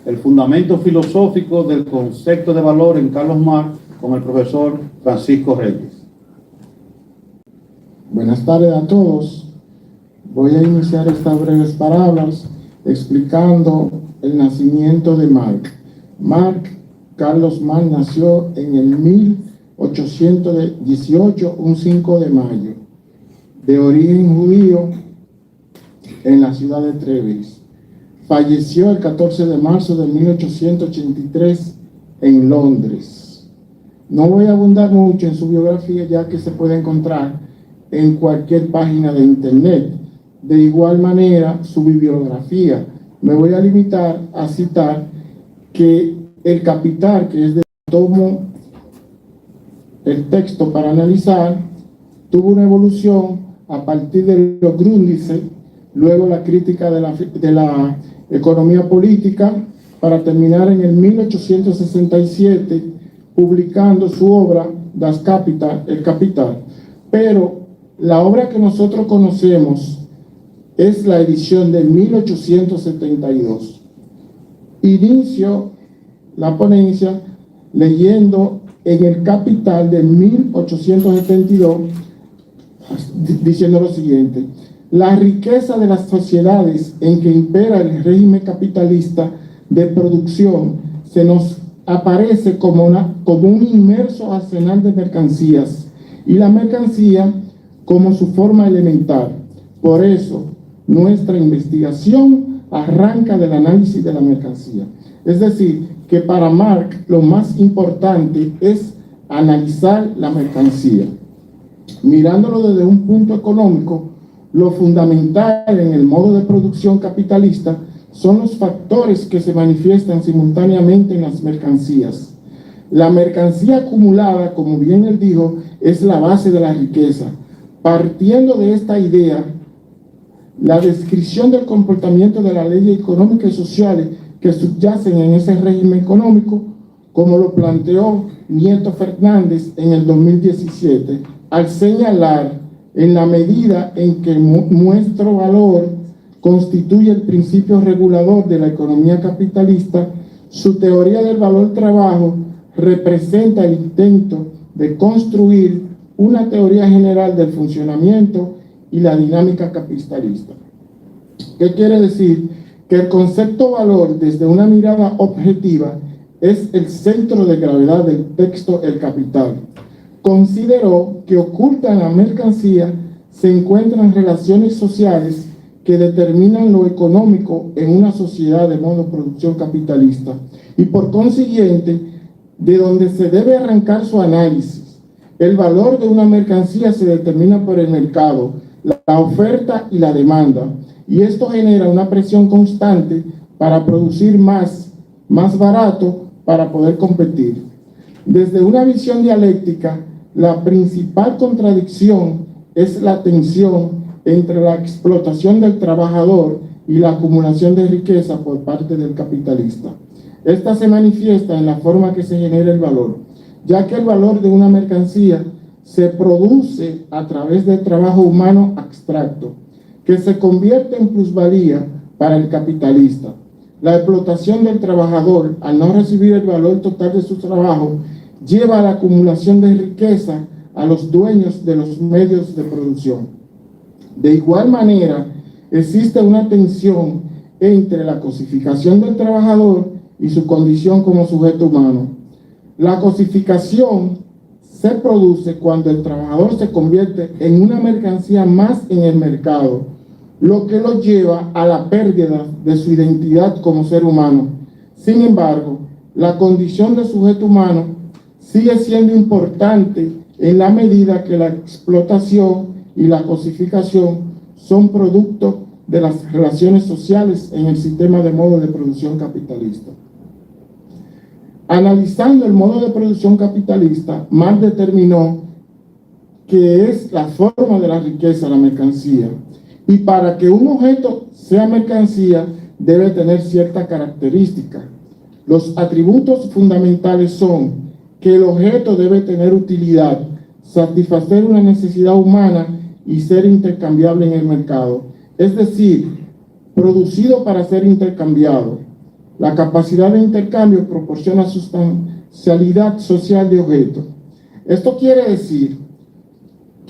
el fundamento filosófico del concepto de valor en Carlos Marx con el profesor Francisco Reyes. Buenas tardes a todos. Voy a iniciar estas breves palabras explicando el nacimiento de Marx. Carlos Marx nació en el 1818, un 5 de mayo, de origen judío en la ciudad de Treves. Falleció el 14 de marzo de 1883 en Londres. No voy a abundar mucho en su biografía, ya que se puede encontrar en cualquier página de internet. De igual manera, su bibliografía. Me voy a limitar a citar que El Capital, que es de tomo el texto para analizar, tuvo una evolución a partir de los Grundrisse, luego la crítica de la economía política, para terminar en el 1867 publicando su obra Das Kapital, El Capital. Pero la obra que nosotros conocemos es la edición de 1872. Inicio la ponencia leyendo en El Capital de 1872, diciendo lo siguiente: la riqueza de las sociedades en que impera el régimen capitalista de producción se nos aparece como un inmenso arsenal de mercancías, y la mercancía como su forma elemental. Por eso, nuestra investigación arranca del análisis de la mercancía. Es decir, que para Marx lo más importante es analizar la mercancía. Mirándolo desde un punto económico, lo fundamental en el modo de producción capitalista son los factores que se manifiestan simultáneamente en las mercancías. La mercancía acumulada, como bien él dijo, es la base de la riqueza. Partiendo de esta idea, la descripción del comportamiento de las leyes económicas y sociales que subyacen en ese régimen económico, como lo planteó Nieto Fernández en el 2017, al señalar en la medida en que nuestro valor constituye el principio regulador de la economía capitalista, su teoría del valor trabajo representa el intento de construir una teoría general del funcionamiento y la dinámica capitalista. ¿Qué quiere decir? Que el concepto valor, desde una mirada objetiva, es el centro de gravedad del texto El Capital. Consideró que oculta en la mercancía se encuentran relaciones sociales que determinan lo económico en una sociedad de modo de producción capitalista, y por consiguiente, de donde se debe arrancar su análisis. El valor de una mercancía se determina por el mercado, la oferta y la demanda, y esto genera una presión constante para producir más barato para poder competir. Desde una visión dialéctica, la principal contradicción es la tensión entre la explotación del trabajador y la acumulación de riqueza por parte del capitalista. Esta se manifiesta en la forma que se genera el valor, ya que el valor de una mercancía se produce a través del trabajo humano abstracto, que se convierte en plusvalía para el capitalista. La explotación del trabajador, al no recibir el valor total de su trabajo, lleva a la acumulación de riqueza a los dueños de los medios de producción. De igual manera, existe una tensión entre la cosificación del trabajador y su condición como sujeto humano. La cosificación se produce cuando el trabajador se convierte en una mercancía más en el mercado, lo que lo lleva a la pérdida de su identidad como ser humano. Sin embargo, la condición de sujeto humano sigue siendo importante en la medida que la explotación y la cosificación son producto de las relaciones sociales en el sistema de modo de producción capitalista. Analizando el modo de producción capitalista, Marx determinó que es la forma de la riqueza, la mercancía, y para que un objeto sea mercancía debe tener cierta característica. Los atributos fundamentales son que el objeto debe tener utilidad, satisfacer una necesidad humana y ser intercambiable en el mercado, es decir, producido para ser intercambiado. La capacidad de intercambio proporciona sustancialidad social de objetos. Esto quiere decir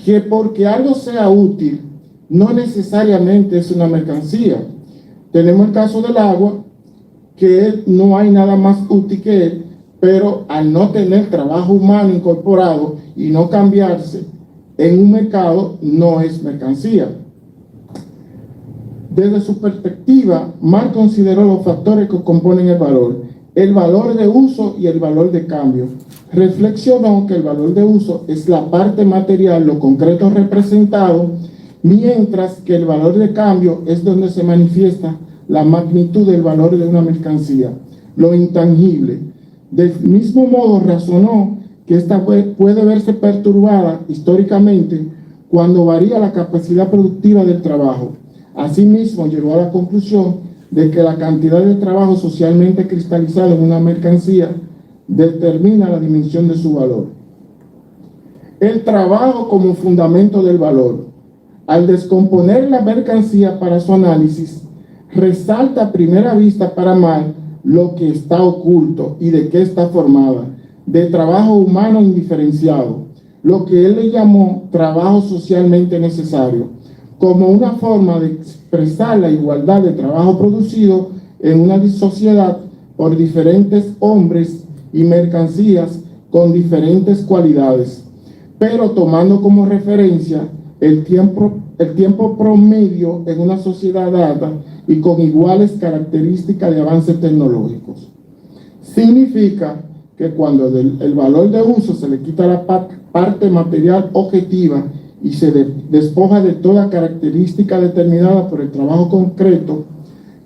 que porque algo sea útil, no necesariamente es una mercancía. Tenemos el caso del agua, que no hay nada más útil que él, pero al no tener trabajo humano incorporado y no cambiarse en un mercado, no es mercancía. Desde su perspectiva, Marx consideró los factores que componen el valor de uso y el valor de cambio. Reflexionó que el valor de uso es la parte material, lo concreto representado, mientras que el valor de cambio es donde se manifiesta la magnitud del valor de una mercancía, lo intangible. Del mismo modo razonó que esta puede verse perturbada históricamente cuando varía la capacidad productiva del trabajo. Asimismo, llegó a la conclusión de que la cantidad de trabajo socialmente cristalizado en una mercancía determina la dimensión de su valor. El trabajo como fundamento del valor. Al descomponer la mercancía para su análisis, resalta a primera vista para Marx lo que está oculto y de qué está formada, de trabajo humano indiferenciado, lo que él le llamó trabajo socialmente necesario, como una forma de expresar la igualdad de trabajo producido en una sociedad por diferentes hombres y mercancías con diferentes cualidades, pero tomando como referencia el tiempo promedio en una sociedad dada y con iguales características de avances tecnológicos. Significa que cuando el valor de uso se le quita la parte material objetiva y se despoja de toda característica determinada por el trabajo concreto,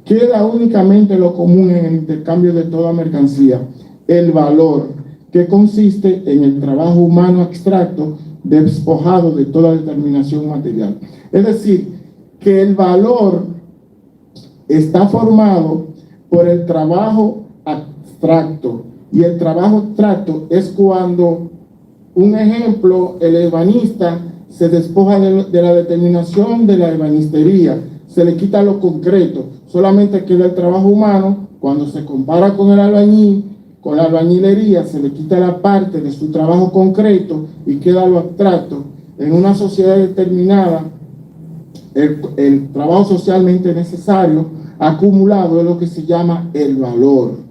queda únicamente lo común en el intercambio de toda mercancía, el valor, que consiste en el trabajo humano abstracto despojado de toda determinación material. Es decir, que el valor está formado por el trabajo abstracto, y el trabajo abstracto es cuando, un ejemplo, el ebanista se despoja de la determinación de la ebanistería, se le quita lo concreto, solamente queda el trabajo humano. Cuando se compara con el albañil, con la albañilería, se le quita la parte de su trabajo concreto y queda lo abstracto. En una sociedad determinada, el trabajo socialmente necesario acumulado es lo que se llama el valor.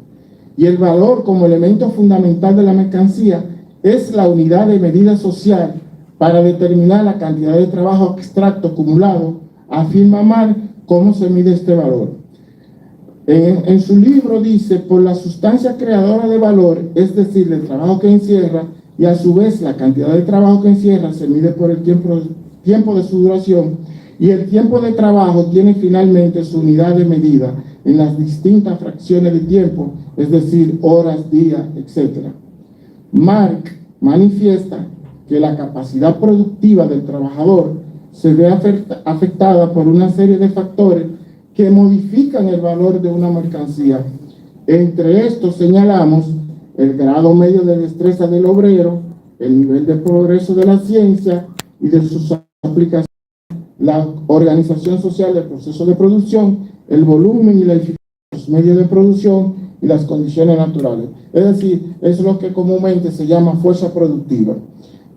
Y el valor, como elemento fundamental de la mercancía, es la unidad de medida social para determinar la cantidad de trabajo abstracto acumulado. Afirma Marx cómo se mide este valor. En su libro dice: por la sustancia creadora de valor, es decir, el trabajo que encierra, y a su vez la cantidad de trabajo que encierra se mide por el tiempo de su duración, y el tiempo de trabajo tiene finalmente su unidad de medida en las distintas fracciones de tiempo, es decir, horas, días, etc. Marx manifiesta que la capacidad productiva del trabajador se ve afectada por una serie de factores que modifican el valor de una mercancía. Entre estos señalamos el grado medio de destreza del obrero, el nivel de progreso de la ciencia y de sus aplicaciones, la organización social del proceso de producción, el volumen y la eficacia de los medios de producción y las condiciones naturales. Es decir, es lo que comúnmente se llama fuerza productiva.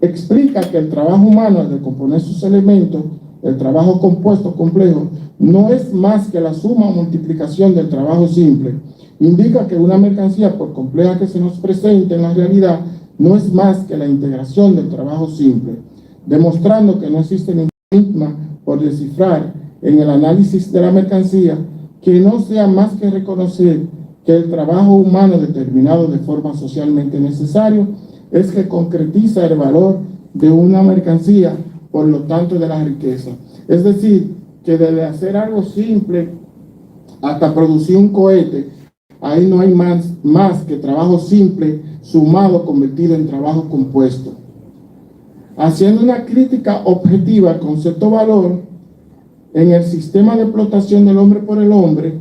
Explica que el trabajo humano, al decomponer sus elementos, el trabajo compuesto complejo, no es más que la suma o multiplicación del trabajo simple. Indica que una mercancía, por compleja que se nos presente en la realidad, no es más que la integración del trabajo simple, demostrando que no existe ningún enigma por descifrar en el análisis de la mercancía que no sea más que reconocer que el trabajo humano determinado de forma socialmente necesario es que concretiza el valor de una mercancía, por lo tanto de la riqueza. Es decir, que desde hacer algo simple hasta producir un cohete, ahí no hay más que trabajo simple sumado, convertido en trabajo compuesto. Haciendo una crítica objetiva al concepto valor en el sistema de explotación del hombre por el hombre,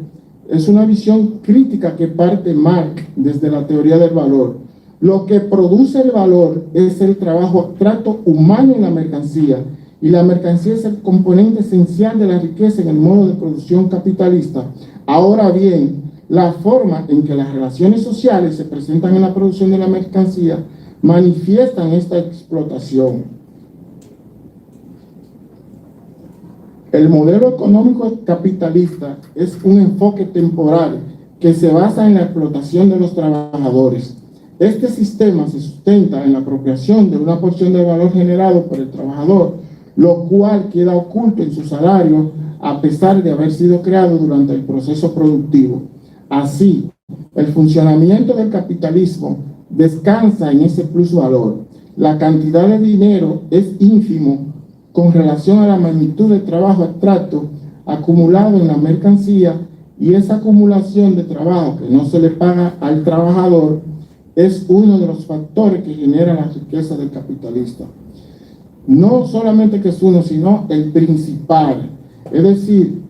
es una visión crítica que parte Marx desde la teoría del valor. Lo que produce el valor es el trabajo abstracto humano en la mercancía, y la mercancía es el componente esencial de la riqueza en el modo de producción capitalista. Ahora bien, la forma en que las relaciones sociales se presentan en la producción de la mercancía manifiestan esta explotación. El modelo económico capitalista es un enfoque temporal que se basa en la explotación de los trabajadores. Este sistema se sustenta en la apropiación de una porción del valor generado por el trabajador, lo cual queda oculto en su salario a pesar de haber sido creado durante el proceso productivo. Así, el funcionamiento del capitalismo descansa en ese plusvalor. La cantidad de dinero es ínfimo con relación a la magnitud del trabajo abstracto acumulado en la mercancía, y esa acumulación de trabajo que no se le paga al trabajador es uno de los factores que genera la riqueza del capitalista. No solamente que es uno, sino el principal. Es decir,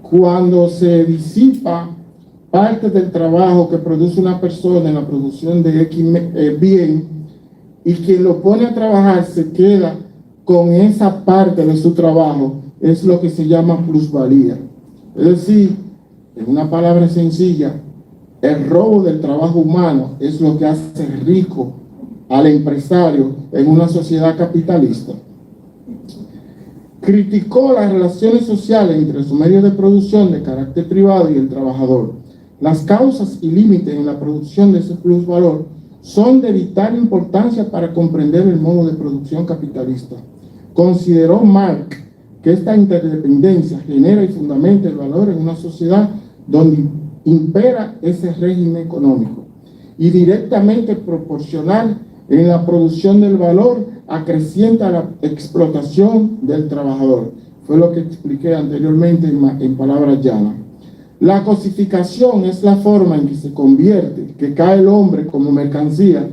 cuando se disipa parte del trabajo que produce una persona en la producción de X bien, y quien lo pone a trabajar se queda con esa parte de su trabajo, es lo que se llama plusvalía. Es decir, en una palabra sencilla, el robo del trabajo humano es lo que hace rico al empresario en una sociedad capitalista. Criticó las relaciones sociales entre los medios de producción de carácter privado y el trabajador. Las causas y límites en la producción de ese plusvalor son de vital importancia para comprender el modo de producción capitalista. Consideró Marx que esta interdependencia genera y fundamenta el valor en una sociedad donde impera ese régimen económico, y directamente proporcional en la producción del valor acrecienta la explotación del trabajador. Fue lo que expliqué anteriormente en palabras llanas. La cosificación es la forma en que se convierte, que cae el hombre como mercancía,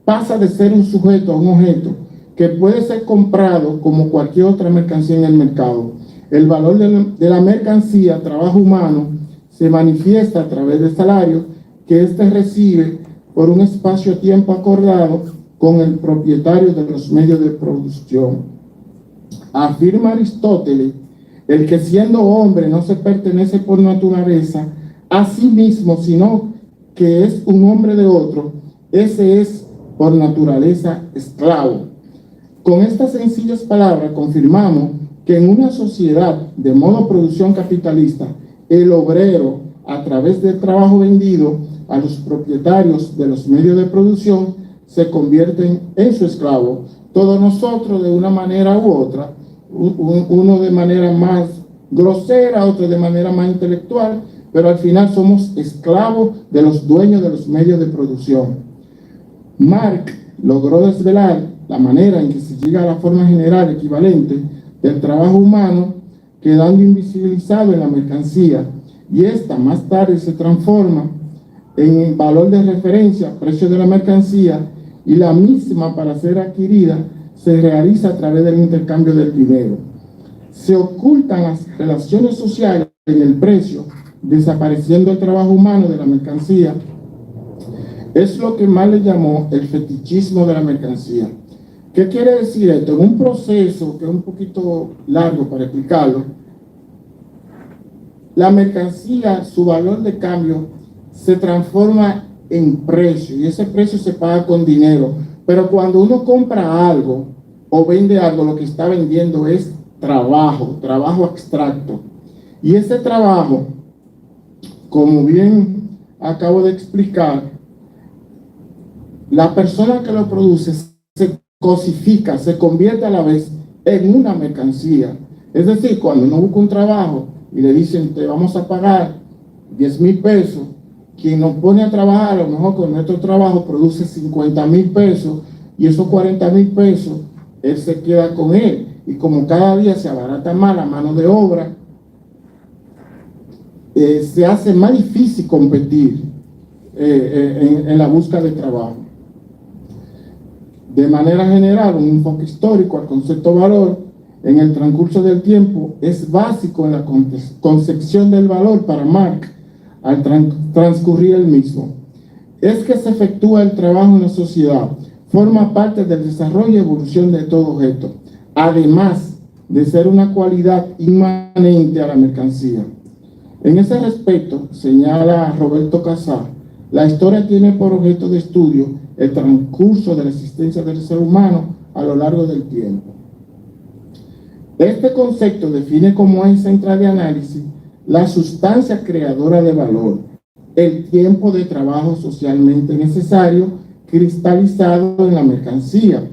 pasa de ser un sujeto a un objeto que puede ser comprado como cualquier otra mercancía en el mercado. El valor de la mercancía, trabajo humano, se manifiesta a través del salario que éste recibe por un espacio-tiempo acordado con el propietario de los medios de producción. Afirma Aristóteles, el que siendo hombre no se pertenece por naturaleza a sí mismo, sino que es un hombre de otro, ese es por naturaleza esclavo. Con estas sencillas palabras confirmamos que en una sociedad de modo producción capitalista, el obrero, a través del trabajo vendido a los propietarios de los medios de producción, se convierten en su esclavo. Todos nosotros de una manera u otra, uno de manera más grosera, otro de manera más intelectual, pero al final somos esclavos de los dueños de los medios de producción. Marx logró desvelar la manera en que se llega a la forma general equivalente del trabajo humano, quedando invisibilizado en la mercancía, y esta más tarde se transforma en el valor de referencia, precio de la mercancía, y la misma para ser adquirida se realiza a través del intercambio del dinero. Se ocultan las relaciones sociales en el precio, desapareciendo el trabajo humano de la mercancía. Es lo que Marx le llamó el fetichismo de la mercancía. ¿Qué quiere decir esto? En un proceso que es un poquito largo para explicarlo, la mercancía, su valor de cambio, se transforma en precio, y ese precio se paga con dinero. Pero cuando uno compra algo o vende algo, lo que está vendiendo es trabajo abstracto. Y ese trabajo, como bien acabo de explicar, la persona que lo produce se cosifica, se convierte a la vez en una mercancía. Es decir, cuando uno busca un trabajo y le dicen, te vamos a pagar 10,000 pesos, quien nos pone a trabajar, a lo mejor con nuestro trabajo, produce 50,000 pesos, y esos 40,000 pesos, él se queda con él. Y como cada día se abarata más la mano de obra, se hace más difícil competir en la búsqueda de trabajo. De manera general, un enfoque histórico al concepto valor en el transcurso del tiempo es básico en la concepción del valor para Marx al transcurrir el mismo. Es que se efectúa el trabajo en la sociedad, forma parte del desarrollo y evolución de todo objeto, además de ser una cualidad inmanente a la mercancía. En ese respecto, señala Roberto Casar, la historia tiene por objeto de estudio el transcurso de la existencia del ser humano a lo largo del tiempo. Este concepto define como eje central de análisis la sustancia creadora de valor, el tiempo de trabajo socialmente necesario cristalizado en la mercancía.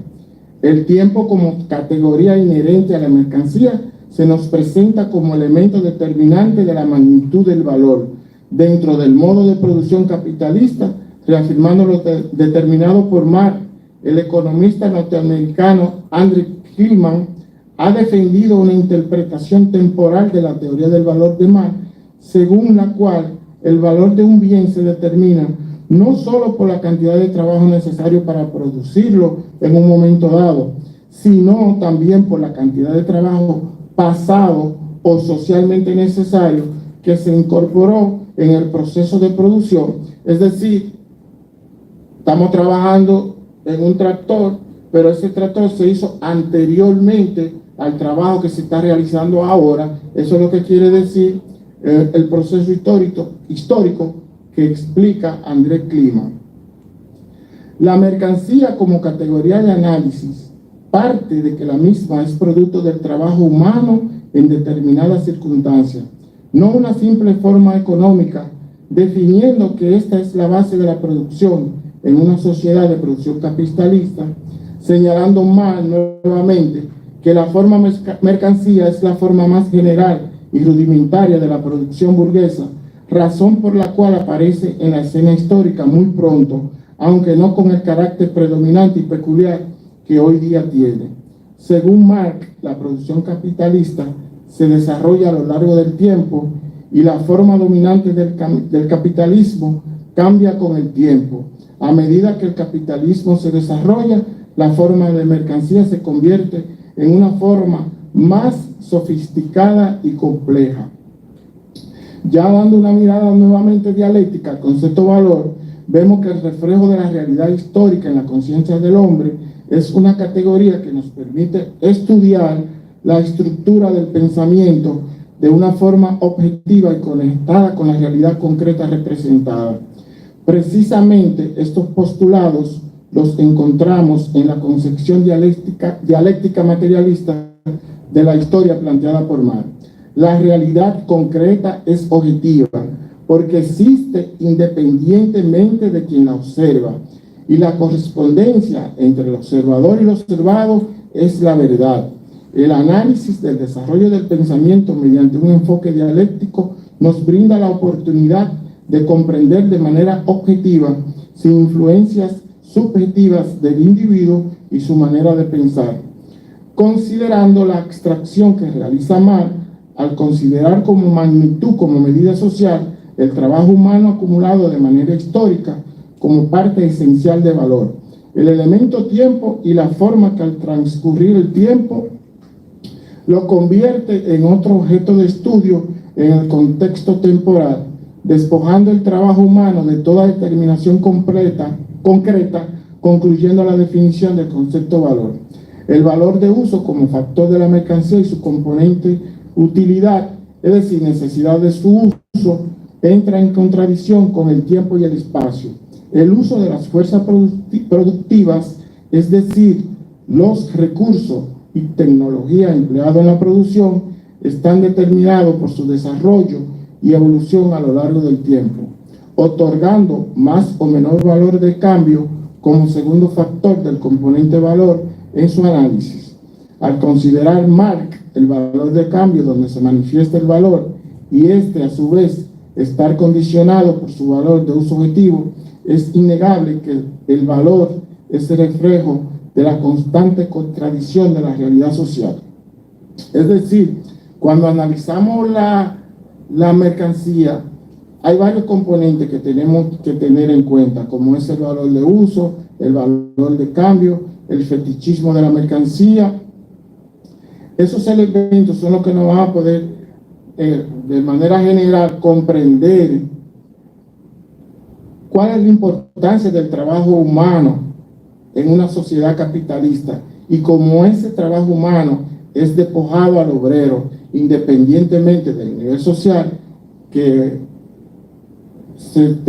El tiempo como categoría inherente a la mercancía se nos presenta como elemento determinante de la magnitud del valor dentro del modo de producción capitalista, reafirmando lo determinado por Marx. El economista norteamericano Andrew Hillman ha defendido una interpretación temporal de la teoría del valor de Marx, según la cual el valor de un bien se determina no solo por la cantidad de trabajo necesario para producirlo en un momento dado, sino también por la cantidad de trabajo pasado o socialmente necesario que se incorporó en el proceso de producción. Es decir, estamos trabajando en un tractor, pero ese tractor se hizo anteriormente al trabajo que se está realizando ahora. Eso es lo que quiere decir el proceso histórico que explica André Kliman. La mercancía como categoría de análisis parte de que la misma es producto del trabajo humano en determinadas circunstancias, no una simple forma económica, definiendo que esta es la base de la producción en una sociedad de producción capitalista, señalando más nuevamente que la forma mercancía es la forma más general y rudimentaria de la producción burguesa, razón por la cual aparece en la escena histórica muy pronto, aunque no con el carácter predominante y peculiar que hoy día tiene. Según Marx, la producción capitalista se desarrolla a lo largo del tiempo y la forma dominante del capitalismo cambia con el tiempo. A medida que el capitalismo se desarrolla, la forma de mercancía se convierte en una forma más sofisticada y compleja. Ya dando una mirada nuevamente dialéctica al concepto valor, vemos que el reflejo de la realidad histórica en la conciencia del hombre es una categoría que nos permite estudiar la estructura del pensamiento de una forma objetiva y conectada con la realidad concreta representada. Precisamente estos postulados los encontramos en la concepción dialéctica materialista de la historia planteada por Marx. La realidad concreta es objetiva porque existe independientemente de quien la observa, y la correspondencia entre el observador y el observado es la verdad. El análisis del desarrollo del pensamiento mediante un enfoque dialéctico nos brinda la oportunidad de comprender de manera objetiva, sin influencias subjetivas del individuo y su manera de pensar. Considerando la abstracción que realiza Marx, al considerar como magnitud, como medida social, el trabajo humano acumulado de manera histórica como parte esencial de valor, el elemento tiempo y la forma que al transcurrir el tiempo lo convierte en otro objeto de estudio en el contexto temporal, despojando el trabajo humano de toda determinación concreta, concluyendo la definición del concepto valor. El valor de uso como factor de la mercancía y su componente utilidad, es decir, necesidad de su uso, entra en contradicción con el tiempo y el espacio. El uso de las fuerzas productivas, es decir, los recursos y tecnología empleados en la producción, están determinados por su desarrollo y evolución a lo largo del tiempo, otorgando más o menor valor de cambio como segundo factor del componente valor en su análisis. Al considerar Marx el valor de cambio donde se manifiesta el valor y este a su vez estar condicionado por su valor de uso objetivo, es innegable que el valor es el reflejo de la constante contradicción de la realidad social. Es decir, cuando analizamos la mercancía, hay varios componentes que tenemos que tener en cuenta, como es el valor de uso, el valor de cambio, el fetichismo de la mercancía. Esos elementos son los que nos van a poder, de manera general, comprender cuál es la importancia del trabajo humano en una sociedad capitalista y cómo ese trabajo humano es despojado al obrero, independientemente del nivel social, que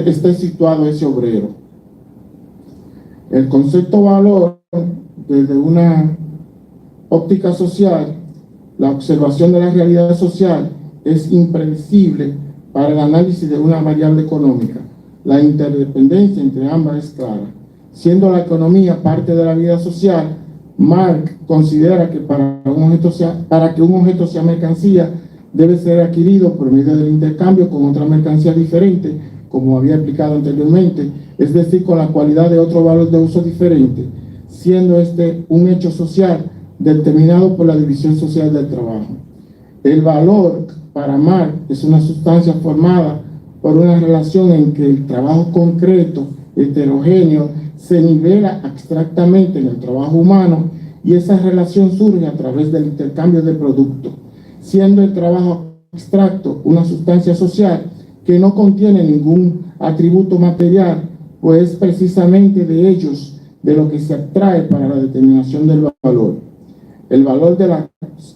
esté situado ese obrero. El concepto valor, desde una óptica social, la observación de la realidad social es impredecible para el análisis de una variable económica. La interdependencia entre ambas es clara. Siendo la economía parte de la vida social, Marx considera que para que un objeto sea mercancía, debe ser adquirido por medio del intercambio con otra mercancía diferente, como había explicado anteriormente, es decir, con la cualidad de otro valor de uso diferente, siendo este un hecho social determinado por la división social del trabajo. El valor, para Marx, es una sustancia formada por una relación en que el trabajo concreto, heterogéneo, se nivela abstractamente en el trabajo humano, y esa relación surge a través del intercambio de productos, siendo el trabajo abstracto una sustancia social que no contiene ningún atributo material, pues es precisamente de ellos de lo que se abstrae para la determinación del valor. El valor de las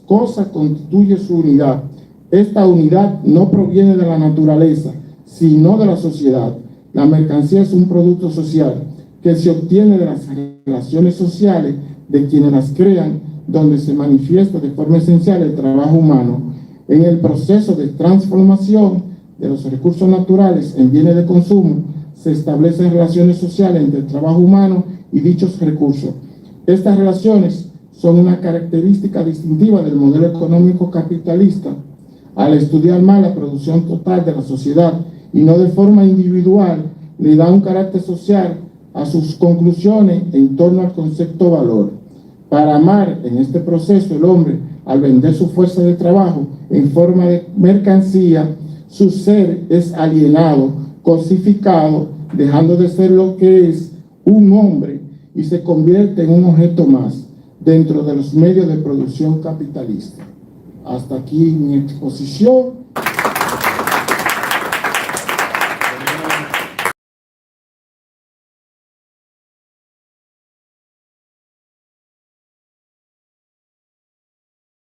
cosas constituye su unidad. Esta unidad no proviene de la naturaleza, sino de la sociedad. La mercancía es un producto social que se obtiene de las relaciones sociales de quienes las crean, donde se manifiesta de forma esencial el trabajo humano. En el proceso de transformación de los recursos naturales en bienes de consumo, se establecen relaciones sociales entre el trabajo humano y dichos recursos. Estas relaciones son una característica distintiva del modelo económico capitalista. Al estudiar más la producción total de la sociedad y no de forma individual, le da un carácter social a sus conclusiones en torno al concepto valor. Para Marx, en este proceso, el hombre, al vender su fuerza de trabajo en forma de mercancía, su ser es alienado, cosificado, dejando de ser lo que es un hombre y se convierte en un objeto más dentro de los medios de producción capitalista. Hasta aquí mi exposición.